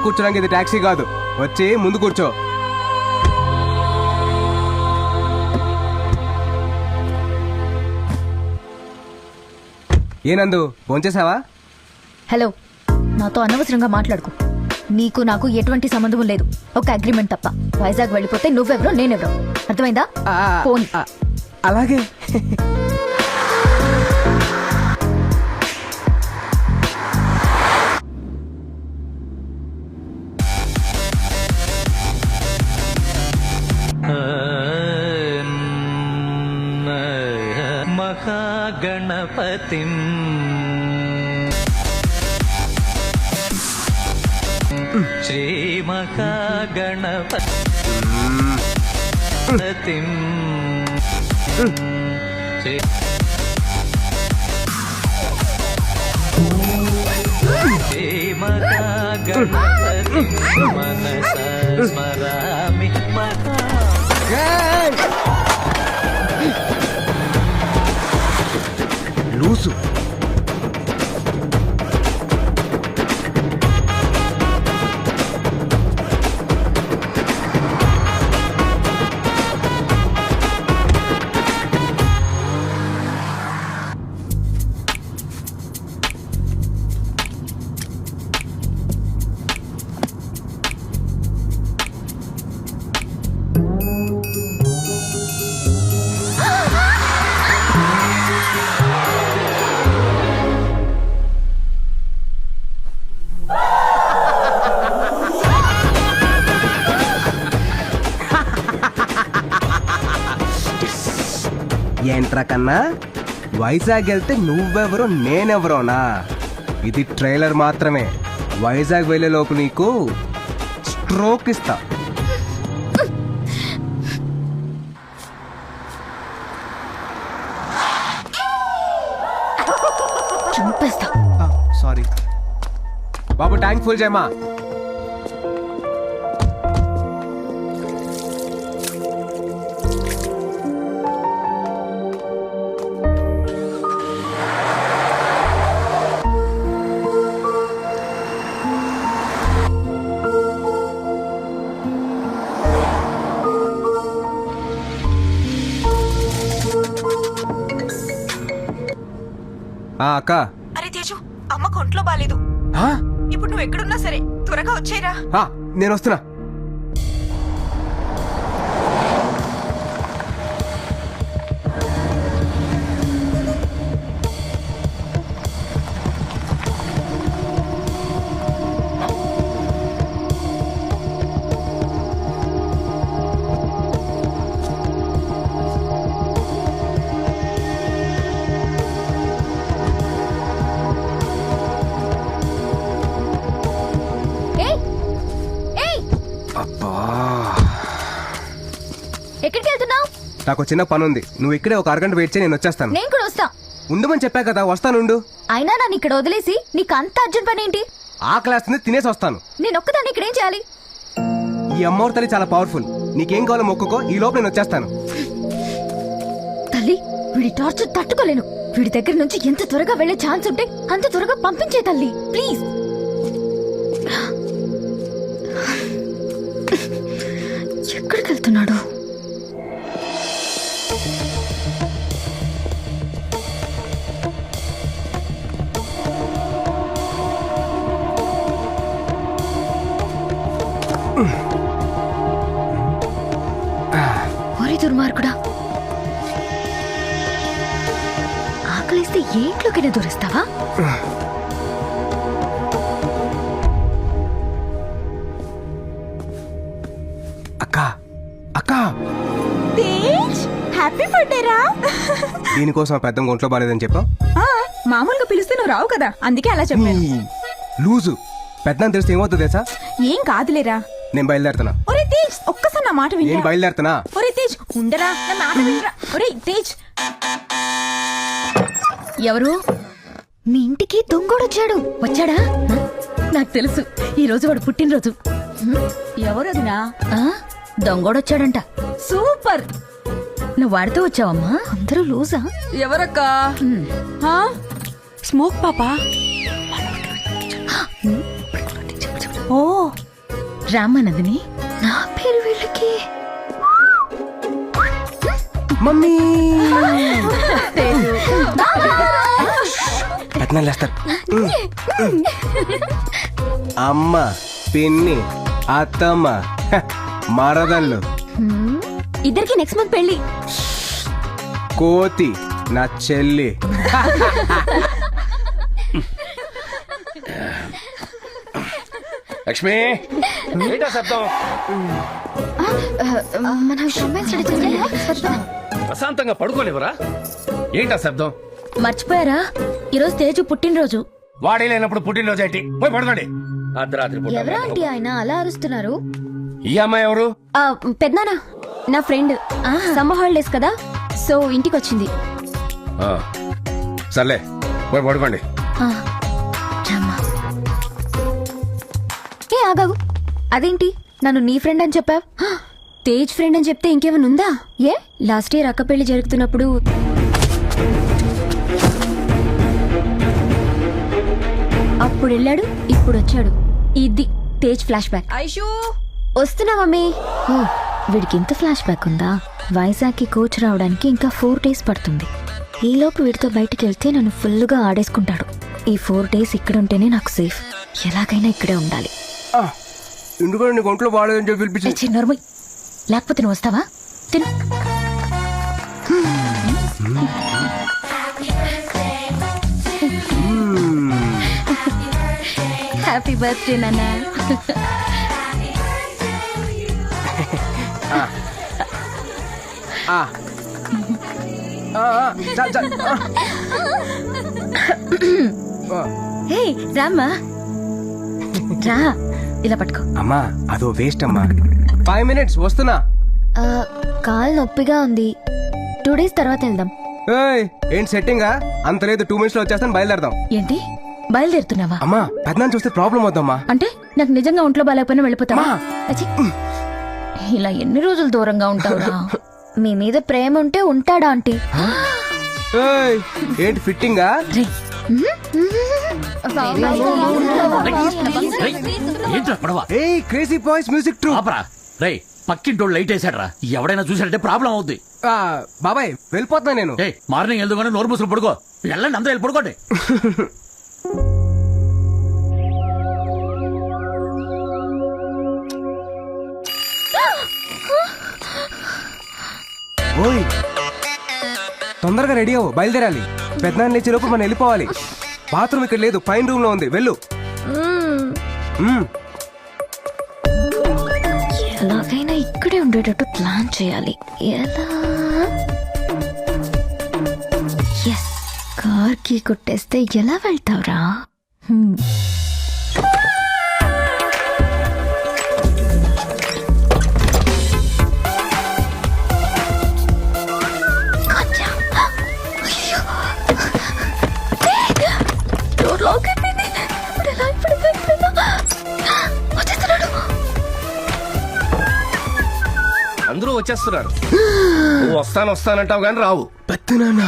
కూర్చోడానికి ఇది టాక్సీ కాదు. వచ్చి ముందు కూర్చో. ఏనందు భోంచేసావా? హలో, నాతో అనవసరంగా మాట్లాడుకో. నీకు నాకు ఎటువంటి సంబంధం లేదు, ఒక అగ్రిమెంట్ తప్ప. వైజాగ్ వెళ్ళిపోతే నువ్వెవరో నేనెవరో, అర్థమైందా? ఫోన్. అలాగే. మహాగణపతిం శ్రీ మహాగణపతిం శ్రీ మహాగణపతిం మనసా స్మరామి మహా. లూసు. ఏంట్రా కన్నా, వైజాగ్ వెళ్తే నువ్వెవరో నేనెవరోనా? ఇది ట్రైలర్ మాత్రమే. వైజాగ్ వెళ్ళే లోపు నీకు స్ట్రోక్ ఇస్తా. చంపేస్తా. సారీ బాబు, ట్యాంక్ ఫుల్ చేయమా. అక్క. అరే తేజు, అమ్మ కొంట్లో బాలేదు. ఇప్పుడు నువ్వు ఎక్కడున్నా సరే త్వరగా వచ్చేరా. నేను వస్తున్నా. ఎక్కడికి వెళ్తున్నావు? నాకు చిన్న పని ఉంది, నువ్వు ఇక్కడే ఒక అరగంట వెయిట్ చేయి, నేను వచ్చేస్తాను. నేను కూడా వస్తా. ఉండమని చెప్పా కదా, వస్తానుండు. అయినా నన్ను ఇక్కడ వదిలేసి నీకు అంత అర్జెంట్ పని ఏంటి? ఆకలేస్తుంది, తినేసి వస్తాను. నేను ఒక్కదాన్ని ఇక్కడ ఏం చేయాలి? ఈ అమ్మవారి తల్లి చాలా పవర్ఫుల్. నీకేం కావాలో మొక్కుకో, ఈ లోపు నేను వచ్చేస్తాను. తల్లి, వీడి టార్చర్ తట్టుకోలేను. వీడి దగ్గర నుంచి ఎంత త్వరగా వెళ్లే ఛాన్స్ ఉంటే అంత త్వరగా పంపించే తల్లి, ప్లీజ్. ఎక్కడికి వెళ్తున్నాడు? ఒరే దుర్మార్గుడా, ఆకలిస్తే ఏ ఇంట్లోకైనా దూరిస్తావా? అక్క అక్క, హ్యాపీ బర్త్డే రా. దీనికోసం పెద్ద ఒంట్లో బాలేదని చెప్పావు. మామూలుగా పిలిస్తే నువ్వు రావు కదా, అందుకే అలా చెప్పాను. లూజు. పెద్ద తెలిస్తే ఏమవుతుంది తెలుసా? ఏం కాదులేరా. నేను బయలుదేరుతున్నా. ఒరే తేజ్, ఒక్కసారి నా మాట వినరా. నేను బయలుదేరుతున్నా. ఒరే తేజ్, ఉండరా, నా మాట వినరా. ఒరే తేజ్. ఎవరు? మీ ఇంటికి దొంగోడొచ్చాడు. వచ్చాడా? నాకు తెలుసు, ఈ రోజు వాడు పుట్టినరోజు. ఎవరదినా? దొంగోడొచ్చాడంట. సూపర్. నువ్వు వాడితో వచ్చావమ్మా? అందరూ లూజా? ఎవరక్క? స్మోక్ పాపా. ఓ రామానందిని. నా పేరు వీళ్ళకి మమ్మీ పెద్దనాన్న లేస్తారు. అమ్మ, పిన్ని, అత్తమ్మ, హ, మరదళ్ళు, ఇద్దరికి నెక్స్ట్ మంత్ పెళ్లి. కోతి నా చెల్లి. లక్ష్మి ఏంటా శబ్దం? మన రొమాన్స్ రెడీ చేయాలి. ప్రశాంతంగా పడుకోలేవరా? ఏంటా శబ్దం? మర్చిపోయారా, ఈరోజు తేజు పుట్టినరోజు. వాడే లేనప్పుడు పుట్టినరోజు ఏంటి? పోయి పడుకోండి. అర్ధరాత్రి పూట. ఎవరా ఆంటీ ఆయన అలా అరుస్తున్నారు? ఈ అమ్మాయి ఎవరు? పెద్దనానా, నా ఫ్రెండ్. సమ్మర్ హాలిడేస్ కదా, సో ఇంటికి వచ్చింది. ఆ, సర్లే పోయి పడుకోండి. రమ్మా. ఏ ఆగాగు, అదేంటి నన్ను నీ ఫ్రెండ్ అని చెప్పావు? తేజ్ ఫ్రెండ్ అని చెప్తే ఇంకేమైనా ఉందా? ఏ లాస్ట్ ఇయర్ అక్క పెళ్లి జరుగుతున్నప్పుడు అప్పుడు వెళ్ళాడు, ఇప్పుడు వచ్చాడు. ఇది తేజ్ ఫ్లాష్ బ్యాక్. ఐషు వస్తున్నా మమ్మీ. ఓ, వీడికి ఇంత ఫ్లాష్ బ్యాక్ ఉందా? వైజాగ్కి కోచ్ రావడానికి ఇంకా 4 days పడుతుంది. ఈలోపు వీడితో బయటికి వెళ్తే నన్ను ఫుల్గా ఆడేసుకుంటాడు. ఈ 4 days ఇక్కడ ఉంటేనే నాకు సేఫ్. ఎలాగైనా ఇక్కడే ఉండాలి. ఎందుకంటే నీకు ఒంట్లో బాగాలేదని చెప్పి పిలిపించి చిన్నోర్మయ్, లేకపోతే నువ్వు వస్తావా? తిను. హ్యాపీ బర్త్డే నాన్న. ఆ. ఆ, ఆ, చ, చ, ఆ. ఆ. హే రామ్మా, రా, ఇలా పట్టుకో. అమ్మా అదో వేస్ట్ అమ్మా. 5 minutes వస్తున్నా. కాలు నొప్పిగా ఉంది. 2 days తర్వాత వెళ్దాం. ఏయ్, ఏంటి సెట్టింగా? అంత లేదు, 2 minutes లో వచ్చేస్తాను, బయలుదేరదాం. ఏంటి బయలుదేరుతున్నావా? అమ్మా పెద్దనాన్ని చూస్తే ప్రాబ్లం అవుతామ్మా. అంటే నాకు నిజంగా ఒంట్లో బాగాలేకపోయినా వెళ్ళిపోతావా? అమ్మా. అచ్చి. ఇలా ఎన్ని రోజులు దూరంగా ఉంటావురా? మీ మీద ప్రేమ ఉంటే ఉంటాడా ఆంటీ? ఏయ్, ఏంటి ఫిట్టింగా? ఏంట్రా పడవ? ఏయ్, క్రేజీ బాయ్స్ మ్యూజిక్ ట్రూ. ఆపరా రేయ్, పక్కింటోళ్ళు లైట్ వేసాడ్రా. ఎవడైనా చూసారంటే ప్రాబ్లం అవుద్ది. బాబాయ్ వెళ్ళిపోతున్నా నేను. ఏ మార్నింగ్ వెళ్దామని నోరు మూసులు పడుకో. వెళ్ళండి, అందరూ వెళ్ళి పడుకోండి. ఓయ్, తొందరగా రెడీ అవ్వు, బయలుదేరాలి. పెద్దనాన్న లేచే లోపు మనం వెళ్ళిపోవాలి. బాత్రూమ్ ఇక్కడ లేదు, పైన రూమ్ లో ఉంది, వెళ్ళు. ఎలాగైనా ఇక్కడే ఉండేటట్టు ప్లాన్ చేయాలి. ఎలా? ఎస్, కార్ కి కొట్టేస్తే ఎలా వెళ్తావురా? అందరూ వచ్చేస్తున్నారు. నువ్వు వస్తానంటావు కానీ రావు. పెద్దనాన్న.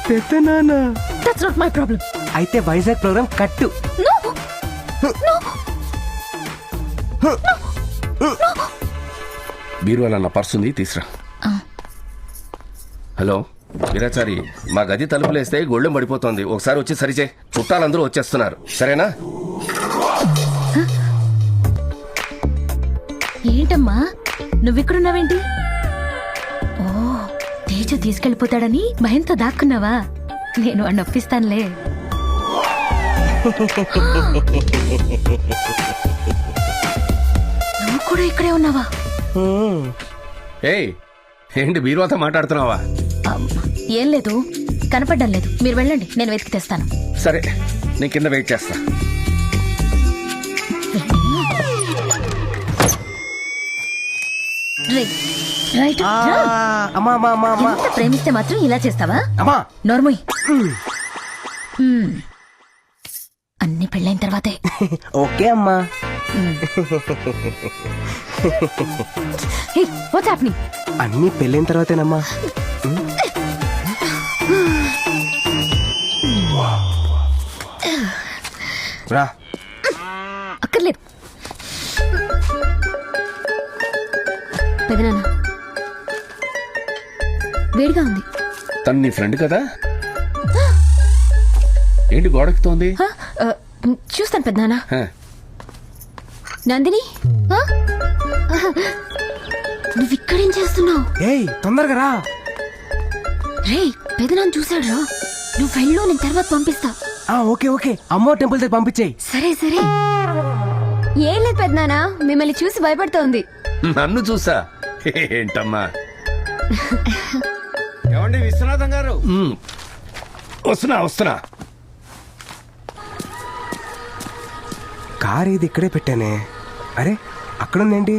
పెద్దనాన్న. That's not my problem. అయితే వైజాగ్ ప్రోగ్రామ్ కట్టు. బీరువా నా పర్స్ ఉంది, తీసురా. హలో వీరాచారి, మా గది తలుపులేస్తే గొళ్ళెం పడిపోతుంది. ఒకసారి వచ్చి సరిచే. చుట్టాలందరూ వచ్చేస్తున్నారు, సరేనా? ఏంటమ్మా నువ్విక్కడున్నావేంటి? ఓ, తేజు తీసుకెళ్ళిపోతాడని భయంతో దాక్కున్నావా? నేను వాడిని ఒప్పిస్తానులే. నువ్వు కూడా ఇక్కడే ఉన్నావా? ఏయ్, ఏంటి బీరువాతో మాట్లాడుతున్నావా? ఏం లేదు, కనపడ్డం లేదు. మీరు వెళ్ళండి, నేను వెతికి తెస్తాను. సరే, నేను కింద వెయిట్ చేస్తా. రైట్. అమ్మా అమ్మా అమ్మా అమ్మా ఎంత ప్రేమిస్తే మాత్రం ఇలా చేస్తావా? అమ్మా. నోర్మోయ్. అన్ని పెళ్ళైన తర్వాతే. ఓకే అమ్మా. Hey, what's happening? అన్ని పెళ్ళైన తర్వాతేనమ్మా. రా. అక్కర్లేదు. పెదనాన్న వేడిగా ఉంది. తను నీ ఫ్రెండ్ కదా? ఏంటి గోడెక్కుతోంది? హ? చూస్తాను పెదనాన్న. హ. నందిని నువ్వు ఇక్కడేం చేస్తున్నావు? ఏయ్ తొందరగా రా. రే పెదనాన్న చూసాడు రా. నువ్వు వెళ్ళు, నేను తర్వాత పంపిస్తా. ఓకే ఓకే, అమ్మో టెంపుల్ దగ్గర పంపించేయి. సరే సరే. ఏం లేదు పెదనాన్న, మిమ్మల్ని చూసి భయపడుతోంది. నన్ను చూసా? ఏంటమ్మా? ఏమండి విశ్వనాథం గారు? వస్తున్నా. కార్ ఇది ఇక్కడే పెట్టానే. అరే అక్కడుందేంటి?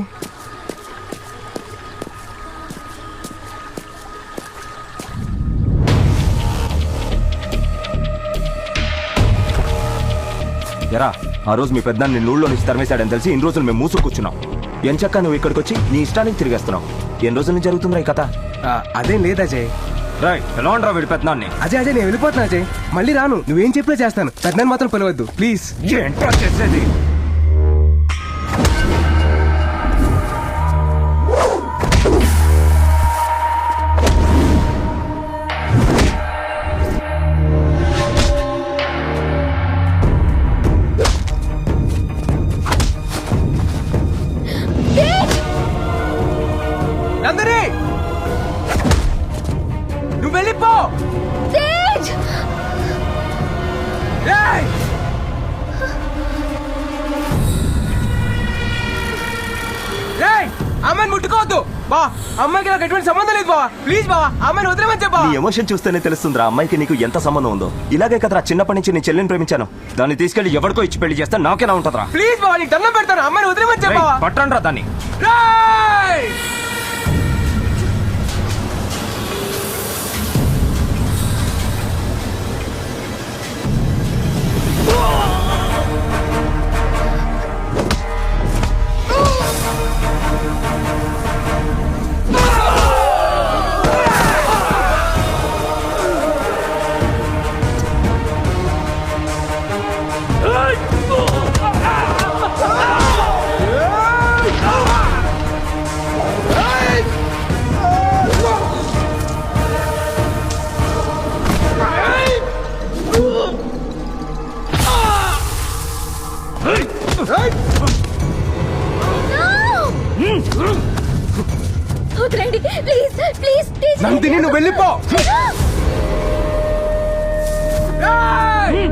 ఎరా ఆ రోజు మీ పెద్ద నిన్ను ఊళ్ళో నుంచి తరిమేశాడని తెలిసి ఇన్ని రోజులు మేము మూసు కూర్చున్నాం. ఎంచక్క నువ్వు ఇక్కడికి వచ్చి నీ ఇష్టానికి తిరిగేస్తున్నావు. ఎన్ని రోజుల నుంచి జరుగుతుందిరా ఈ కథ? అదేం లేదు అజయ్. రాయ్ ఎలా ఉండరా వీడి పెద్దనాన్ని? అజయ్ నేను వెళ్ళిపోతున్నా అజయ్. మళ్ళీ రాను. నువ్వేం చెప్పినా చేస్తాను. పెద్దని మాత్రం పిలవద్దు ప్లీజ్. ఏంట్రా చేసేది? నందిని నువ్వు వెళ్ళిపో. ఏయ్! ఏయ్! అమ్మాయిని ముట్టుకోవద్దు బా. అమ్మాయికి నాకు ఎటువంటి సంబంధం లేదు బావా. ప్లీజ్ బావా, అమ్మాయిని వదిలేమని చెప్పా. నీ ఎమోషన్ చూస్తేనే తెలుస్తుందిరా అమ్మాయికి నీకు ఎంత సంబంధం ఉందో. ఇలాగే కదరా చిన్నప్పటి నుంచి నీ చెల్లిని ప్రేమించాను. దాన్ని తీసుకెళ్లి ఎవరికో ఇచ్చి పెళ్లి చేస్తే నాకేలా ఉంటుందిరా? ప్లీజ్ బావా, నీకు దండం పెడతాను. అమ్మాయిని వదిలేమని చెప్పా. పట్టండి రా దాన్ని. రేయ్! వదిలేండి ప్లీజ్ ప్లీజ్ ప్లీజ్. నందిని నువ్వు వెళ్ళిపో. ఏయ్!